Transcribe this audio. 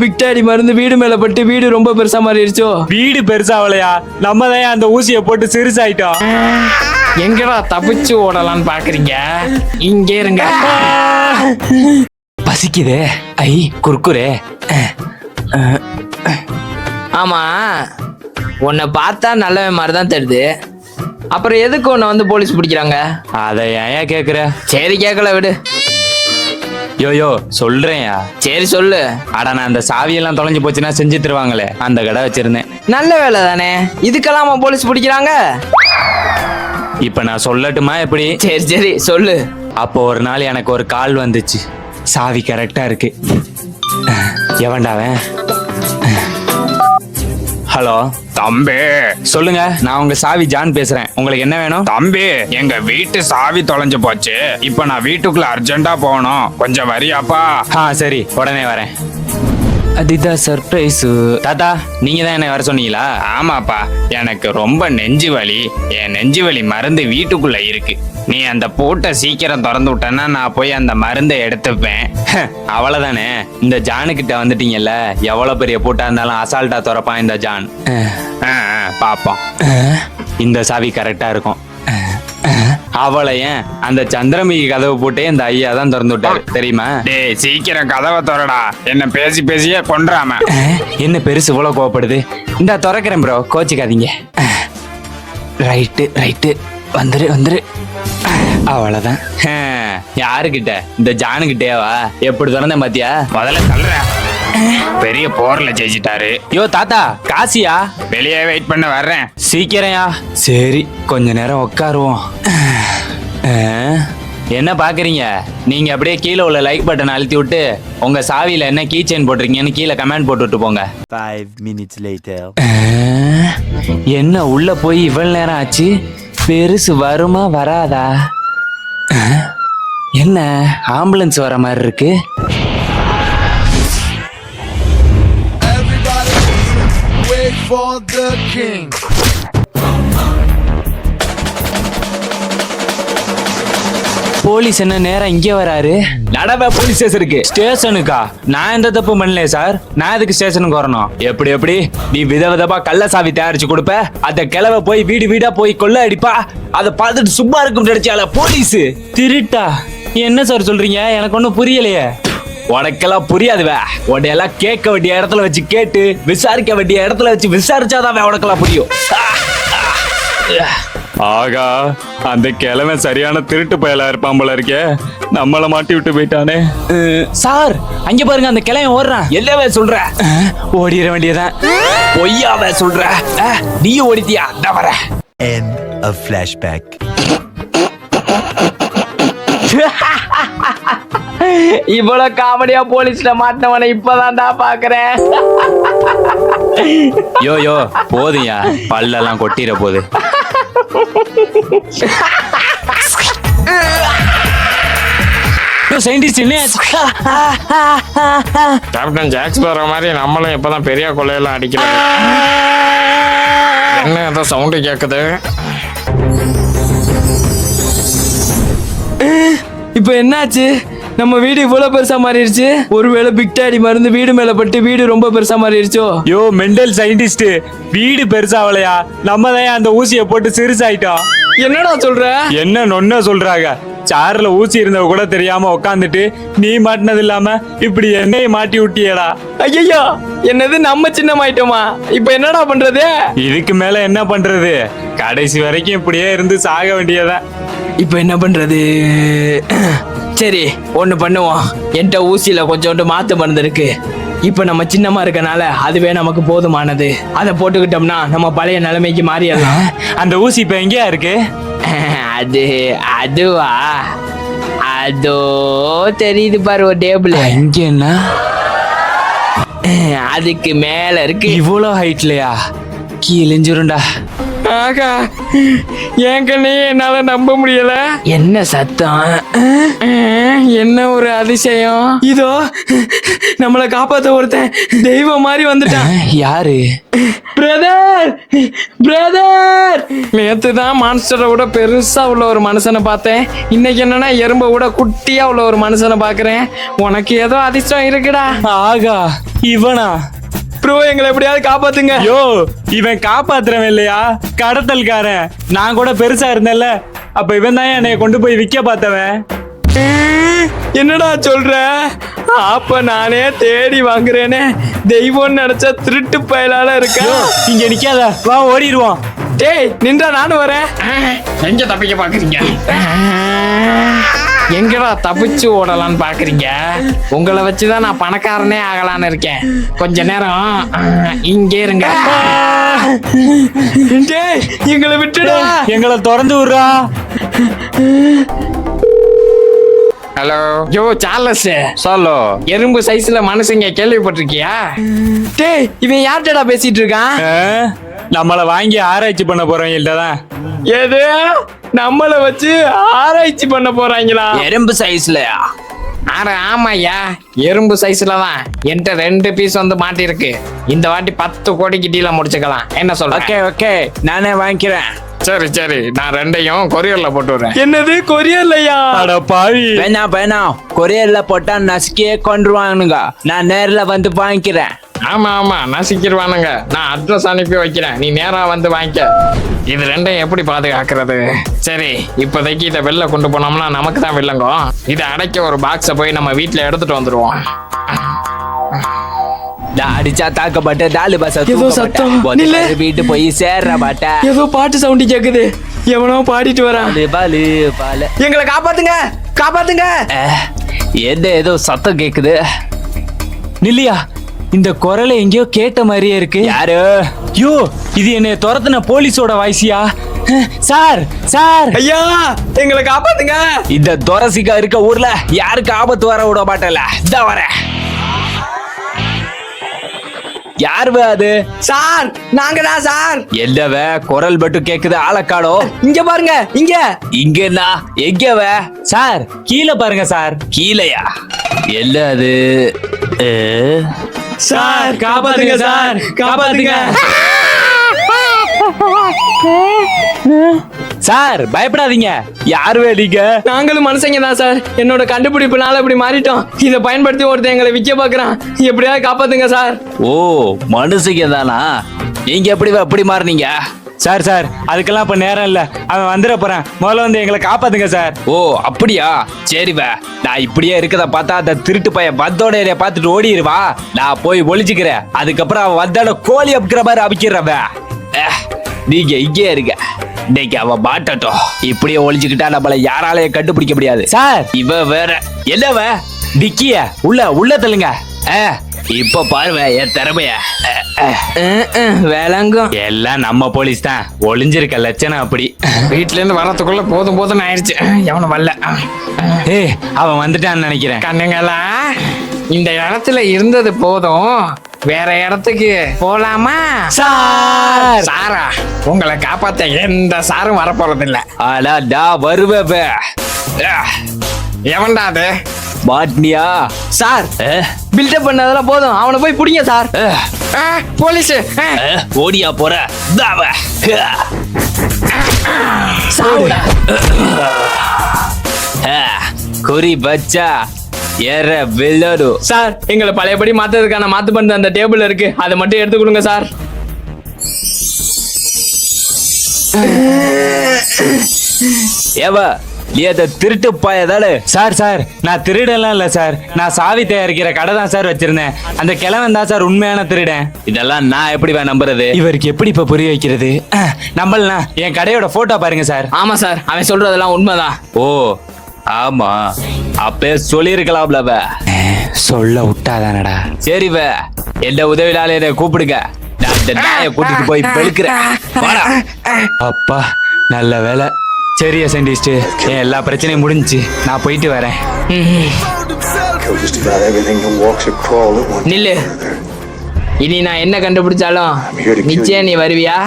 Big daddy மருந்து வீடு மேல பட்டு வீடு ரொம்ப பெருசா மாறிடுச்சோ. வீடு பெருசாவலையா, நம்ம தான் அந்த ஊசியை போட்டு சிறுசாயிட்டோம். எங்கடா தப்பிச்சு ஓடலான்னு பாக்குறீங்க? இங்கே இருங்க. பசிக்குதே. ஐ குறுக்குறே. ஆமா, உன்னை பார்த்தா நல்லவன் மாதிரி தான் தெரியுது. அப்புறம் எதுக்கு உன்னை வந்து போலீஸ் பிடிக்கிறாங்க? அதை ஏன் கேக்குற? சரி கேட்கல விடு. யோயோ சொல்றேன்யா. சரி சொல்லு. அட நான் அந்த சாவியெல்லாம் தொலைஞ்சு போச்சுன்னா செஞ்சு தருவாங்களே, அந்த கடை வச்சிருந்தேன். நல்ல வேலை தானே, இதுக்கெல்லாம் போலீஸ் பிடிக்கிறாங்க. இப்ப நான் சொல்லட்டுமா எப்படி? சரி சரி சொல்லு. அப்போ ஒரு நாள் எனக்கு ஒரு கால் வந்துச்சு. சாவி கரெக்டா இருக்கு. எவன்டாவன்? ஹலோ தம்பி. சொல்லுங்க, நான் உங்க சாவி ஜான் பேசுறேன். உங்களுக்கு என்ன வேணும்? தம்பி, எங்க வீட்டு சாவி தொலைஞ்சு போச்சு. இப்ப நான் வீட்டுக்குள்ள அர்ஜென்ட்டா போகணும், கொஞ்சம் வரியாப்பா? சரி, உடனே வரேன். அதுதான் சர்ப்ரைஸ். தாத்தா, நீங்க தான் என்ன வர சொன்னீங்களா? ஆமாப்பா, எனக்கு ரொம்ப நெஞ்சு வலி. என் நெஞ்சு வலி மருந்து வீட்டுக்குள்ள இருக்கு. நீ அந்த பூட்டை சீக்கிரம் திறந்து விட்டனா நான் போய் அந்த மருந்தை எடுத்துப்பேன். அவ்வளவுதானே. இந்த ஜானுக்கிட்ட வந்துட்டீங்கல்ல, எவ்வளவு பெரிய பூட்டா இருந்தாலும் அசால்ட்டா திறப்பான் இந்த ஜான். பாப்போம். இந்த சாவி கரெக்டா இருக்கும். அவளை ஏன் அந்த சந்திரமுகி கதவு போட்டே இந்த ஐயா தான் திறந்து விட்டாரு தெரியுமா? டேய் சீக்கிரம் கதவை திறடா, என்ன பேசி பேசியே கொன்றாம. என்ன பெருசு இவ்வளவு கோவப்படுது? இந்த திறக்கிறேன் ப்ரோ, கோச்சிக்காதீங்க. ரைட்டு ரைட்டு, வந்துரு வந்துரு. அவ்வளவுதான். யாருக்கிட்ட? இந்த ஜானுக்கிட்டேவா? எப்படி திறந்தேன் பாத்தியா? முதல்ல தள்ளுறேன். பெரிய போர்ல ஜெயிச்சிட்டாரு. யோ தாத்தா, காசியா? வெளியே வெயிட் பண்ண வர்றேன். சீக்கிரம்யா. சரி, கொஞ்ச நேரம் உட்காருவோம். என்ன பாக்குறீங்க? நீங்க அப்படியே கீழே உள்ள லைக் பட்டன் அழுத்தி விட்டு உங்க சாவியில என்ன கீ செயின் போட்டிருக்கீங்கன்னு கீழே கமெண்ட் போட்டு விட்டு போங்க. 5 minutes later. என்ன உள்ள போய் இவ்வளவு நேரம் ஆச்சு? பெருசு வருமா வராதா? என்ன ஆம்புலன்ஸ் வர மாதிரி இருக்கு? Wait for the king. Police என்ன நேரம் இங்கே வராரு? நடவ போலீஸ் ஸ்டேஷனுக்கு. ஸ்டேஷனுக்கா? நான் எந்த தப்பு பண்ணல சார். நான் எதுக்கு ஸ்டேஷனுக்கு வரணும்? எப்படி எப்படி நீ விதவிதமா கள்ள சாவி தயாரிச்சு கொடுப்ப, அத கிளவ போய் வீடு வீடா போய் கொள்ள அடிப்பா, அதை பார்த்துட்டு சும்மா இருக்கும் நினைச்சால போலீஸ் திருட்டா? என்ன சார் சொல்றீங்க? எனக்கு ஒன்னும் புரியலையே. உனக்கெல்லாம் புரியாதுவே. உன்னையெல்லாம் கேட்க வேண்டிய இடத்துல வச்சு கேட்டு, விசாரிக்க வேண்டிய இடத்துல வச்சு விசாரிச்சாதான் உனக்கெல்லாம் புரியும். ஆகா, அந்த கிழமை சரியான திருட்டு பயலா இருப்பான் போல இருக்கே. நம்மள மாட்டி விட்டு போயிட்டானே. சார், அங்க பாருங்க, அந்த கிழமை ஓடுறான். எல்லாவே சொல்ற, ஓடிட வேண்டியதான். பொய்யாவே சொல்ற, நீ ஓடித்தியா? நான் வர. End of flashback. இவ்வளவு காமெடியா போலீஸ்ல மாட்டினவனை இப்பதான்டா பாக்குறேன். யோ போதுயா, பல்லெல்லாம் கொட்டிட போகுது. கேப்டன் ஜாக்ஸ் வர மாதிரி நம்மளும் இப்பதான் பெரிய கொள்ளையெல்லாம் அடிக்கிறோம். என்ன ஏதோ சவுண்டு கேக்குது? இப்ப என்னாச்சு? நம்ம வீடு இவ்வளவு பெருசா மாறிடுச்சு. ஒருவேளை பிக் டாடி மருந்து வீடு மேல பட்டு வீடு ரொம்ப பெருசா மாறிடுச்சோ. யோ மெண்டல் சயின்டிஸ்ட், வீடு பெருசாவலையா, நம்ம தான் அந்த ஊசியை போட்டு சிறுசாயிட்டோம். என்னடா சொல்ற? என்ன நொன்ன சொல்றாங்க? சார்ல ஊசி இருந்தவ கூட தெரியாம உட்காந்துட்டு நீ மாட்டினது இல்லாம இப்படி என்னைய மாட்டி விட்டியடா. ஐயோ, என்னது நம்ம சின்னமாயிட்டோமா? இப்ப என்னடா பண்றது? இதுக்கு மேல என்ன பண்றது? கடைசி வரைக்கும் இப்படியே இருந்து சாக வேண்டியதான். இப்ப என்ன பண்றது? சரி, ஒண்ணு பண்ணுவோம். என்கிட்ட ஊசியில கொஞ்சோண்டு மாத்து மருந்து இருக்கு. இப்ப நம்ம சின்னமா இருக்கனால அதுவே நமக்கு போதுமானது. அதை போட்டுக்கிட்டோம்னா நம்ம பழைய நிலைமைக்கு மாறிடலாம். அந்த ஊசி இப்ப எங்கேயா இருக்கு? அதுவா? அதோ தெரியுது பாரு, ஒரு டேபிள். இங்க என்ன? அதுக்கு மேல இருக்கு. இவ்வளோ ஹைட்லயா? கீழிஞ்சிருண்டா. ஆகா, என் கண்ணையே என்னால நம்ப முடியல. என்ன சத்தம்? என்ன ஒரு அதிசயம்! இதோ நம்மளை காப்பாத்த ஒருத்தன் தெய்வம் மாதிரி வந்துட்டான். யாரு? Brother, brother! நேத்து தான் மான்ஸ்டரை விட பெருசா உள்ள ஒரு மனுஷனை பார்த்தேன். இன்னைக்கு என்னன்னா எறும்பை விட குட்டியா உள்ள ஒரு மனுஷனை பாக்குறேன். உனக்கு ஏதோ அதிர்ஷ்டம் இருக்குடா. ஆகா, இவனா? ப்ரோ, எங்களை எப்படியாவது காப்பாத்துங்க. யோ, இவன் காப்பாத்துறவன் இல்லையா, கடத்தல்காரன். நான் கூட பெருசா இருந்தேன்ல, அப்ப இவன் தான் என்னை கொண்டு போய் விற்க பார்த்தவன். என்னடா சொல்ற? அப்ப நானே தேடி வாங்குறேனே. தெய்வம் நினைச்ச திருட்டு பயலால இருக்க. இங்க நிக்காத, வா ஓடிடுவோம். டேய் நின்றா, நானும் வரேன். எங்க தப்பிக்க பாக்குறீங்க? எங்கடா தப்பிச்சு ஓடலான்னு பாக்குறீங்க? உங்களை வச்சுதான் நான் பணக்காரனே ஆகலான்னு இருக்கேன். கொஞ்ச நேரம் இங்கே இருங்க. டேய், எங்களை விட்டுடா. எங்களை திறந்து விடுறா. ஹலோ, யோ சார்லஸ், சொல்லு. எறும்பு சைஸ்ல மனுஷங்க கேள்விப்பட்டிருக்கியா? டேய், இவன் யார்கிட்டடா பேசிட்டு இருக்கான்? நம்மள வாங்கி ஆராய்ச்சி பண்ண போறோம் இல்லதான். எது? நம்மள வச்சு ஆராய்ச்சி பண்ண போறாங்களா? எறும்பு சைஸ்லயா? அட ஆமாய்யா, எறும்பு சைஸ்ல தான். என்கிட்ட 2 பீஸ் வந்து மாட்டிருக்கு. இந்த வாட்டி 10 கோடிக்கு டீல முடிச்சுக்கலாம். என்ன சொல்ற? ஓகே ஓகே, நானே வாங்கிக்கிறேன். சரி சரி, நான் 2யும் கொரியர்ல போட்டு விடுறேன். என்னது, கொரியர்லையா? அட பாவி. வேணாம், கொரியர்ல போட்டா நசுக்கியே கொண்டுருவானுங்க. நான் நேர்ல வந்து வாங்கிக்கிறேன். ஆமா, நசிக்கிடுவானுங்க. நான் அட்ரஸ் அனுப்பி வைக்கிறேன், நீ நேரா வந்து வாங்கிக்க. இது 2யும் எப்படி பாதுகாக்கிறது? சரி, இப்போதைக்கு இதை வெளில கொண்டு போனோம்னா நமக்கு தான் வில்லங்கோ. இதை அடைக்க ஒரு பாக்ஸை போய் நம்ம வீட்டுல எடுத்துட்டு வந்துருவோம். அடிச்சா தாக்கப்பட்ட டாலு பஸ் ஏதோ சத்தம். நில்லு. வீட்டு போய் சேர்ற பாட்ட. ஏதோ பாட்டு சவுண்ட் கேக்குது. எவனோ பாடிட்டு வரான். பாலு பாலு, எங்களை காப்பாத்துங்க, காப்பாத்துங்க. ஏதோ சத்தம் கேக்குது. நில்லியா, இந்த குரலை எங்கேயோ கேட்ட மாதிரியே இருக்கு. யாரு? யோ, இது என்னை துரத்துன போலீஸோட வாய்ஸியா? சார் சார், ஐயா, எங்களை காப்பாத்துங்க. இந்த துரசிக்கா இருக்க ஊர்ல யாருக்கு ஆபத்து வர விட மாட்டல. இந்த வர யாருவ அது? சார், நாங்க தான் சார். என்னவ குரல் மட்டும் கேக்குது, ஆளக்காடோ? இங்க பாருங்க, இங்க. இங்கண்ணா எங்கவ? சார், கீழே பாருங்க சார். கீழையா? என்ன அது? சார், காப்பாத்துங்க சார், காப்பாத்துங்க. சார், பயப்படாதீங்க. யாருவே நீங்க? நாங்களும் மனுஷங்க தான் சார். என்னோட கண்டுபிடிப்புனால இப்படி மாறிட்டோம். இதை பயன்படுத்தி ஒருத்தன் எங்களை விற்க பாக்குறான். எப்படியாவது காப்பாத்துங்க சார். ஓ, மனுஷங்க தானா? நீங்க எப்படி மாறினீங்க? சார் சார், அதுக்கெல்லாம் இப்ப நேரம் இல்ல. அவன் வந்துட போறான். முதல்ல வந்து எங்களை காப்பாத்துங்க சார். ஓ அப்படியா? சரிவ, நான் இப்படியே இருக்கத பார்த்தா அந்த திருட்டு பையன் வந்தோட என்னைய பார்த்துட்டு ஓடிடுவா. நான் போய் ஒளிச்சுக்கிறேன். அதுக்கப்புறம் அவன் வந்தால கோழி அப்புக்கிற மாதிரி அபிக்கிறவ. நீங்க இங்கே இருங்க, இன்னைக்கு அவன் மாட்டட்டும். இப்படியே ஒளிச்சுக்கிட்டா நம்மள யாராலையும் கண்டுபிடிக்க முடியாது. சார், இவ வேற. என்னவ? டிக்கிய உள்ள தள்ளுங்க. இப்ப பாருவ என் திறமைய. விளங்கும். எல்லாம் நம்ம போலீஸ் தான். ஒளிஞ்சிருக்க லட்சணம் அப்படி. வீட்டுல இருந்து வரத்துக்குள்ள போதும் ஆயிடுச்சு. எவனும் வரல. ஏய், அவன் வந்துட்டான்னு நினைக்கிறேன். கண்ணுங்களா, இந்த இடத்துல இருந்தது போதும். வேற இடத்துக்கு போலாமா? சார், சாரா, உங்களை காப்பாத்த எந்த சாரும் வரப்போறது இல்ல. ஆனா நான் வருவேன். எவன்டா அது? மாட்னியா? சார், பில்டப் பண்ணதெல்லாம் போதும். அவனை போய் பிடிங்க சார். போலீஸ். ஓடியா போற? குறி பச்சா ஏற வில்லடு. சார், எங்களை பழையபடி மாத்ததுக்கான மாத்து பண்ண அந்த டேபிள் இருக்கு, அதை மட்டும் எடுத்து கொடுங்க சார். ஏவ, நீ அந்த திருட்டு பாயதானே? சார் சார், நான் திருடெல்லாம் இல்ல சார். நான் சாவி தயாரிக்கிற கடை தான் சார் வச்சிருந்தேன். அந்த கிழவன் தான் சார் உண்மையான திருடன். இதெல்லாம் நான் எப்படி நம்புறது? இவருக்கு எப்படி இப்ப புரிய வைக்கிறது? நம்பலனா என் கடையோட போட்டோ பாருங்க சார். ஆமா சார், அவன் சொல்றதெல்லாம் உண்மைதான். ஓ ஆமா, அப்பே சொல்லிருக்கலாம்ல. சொல்ல விட்டாதானடா. சரிவ, எந்த உதவினால என்னை கூப்பிடுங்க. நான் இந்த நாயை கூட்டிட்டு போய் பெழுக்கிறேன். அப்பா, நல்ல வேலை. சரியா சயின்டிஸ்ட், என் எல்லா பிரச்சனையும் முடிஞ்சுச்சு. நான் போயிட்டு வரேன். Killed just about everything that walks or crawl at one. நில்லு. இனி நான் என்ன கண்டுபிடிச்சாலும் நிச்சயம் நீ வருவியா?